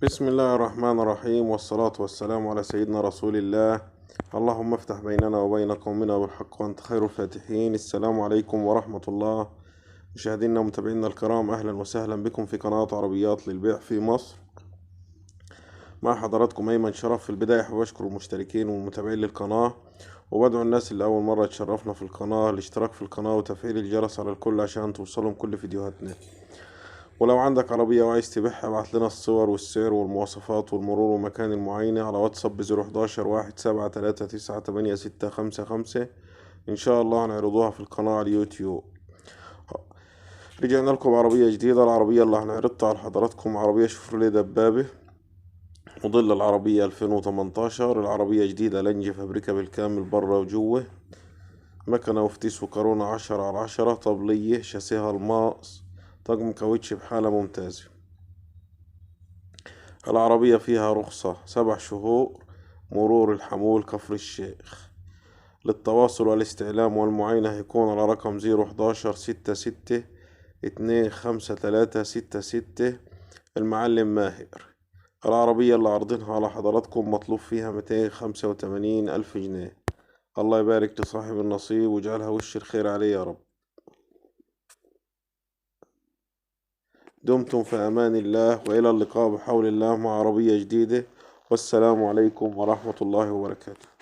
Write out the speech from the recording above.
بسم الله الرحمن الرحيم، والصلاة والسلام على سيدنا رسول الله. اللهم افتح بيننا وبين قومنا بالحق وأنت خير الفاتحين. السلام عليكم ورحمة الله. مشاهدينا ومتابعينا الكرام، أهلا وسهلا بكم في قناة عربيات للبيع في مصر. مع حضراتكم أيمن شرف. في البداية حابب أشكر المشتركين والمتابعين للقناة، وبدعو الناس اللي أول مرة تشرفنا في القناة الاشتراك في القناة وتفعيل الجرس على الكل عشان توصلهم كل فيديوهاتنا. ولو عندك عربية وعايز تبيعها ابعت لنا الصور والسعر والمواصفات والمرور ومكان المعاينة على واتساب ب011 173 38 655. إن شاء الله هنعرضوها في القناة على اليوتيوب. رجعنا لكم بعربية جديدة. العربية اللي هنعرضها على حضراتكم عربية شيفروليه دبابة، موديل العربية 2018. العربية جديدة لنج فابريكا بالكامل برا وجوه، مكنة وفتيس وكورونا 10/10، طبلية، شاسيها الماس، طقم كاوتش بحالة ممتازة. العربية فيها رخصة 7 شهور، مرور الحمول كفر الشيخ. للتواصل والاستعلام والمعاينة هيكون على رقم 011 66 25 366. المعلم ماهر. العربية اللي عارضينها على حضراتكم مطلوب فيها 285 ألف جنيه. الله يبارك لصاحب النصيب ويجعلها وش الخير عليه يا رب. دمتم في أمان الله، وإلى اللقاء بحول الله مع عربية جديدة. والسلام عليكم ورحمة الله وبركاته.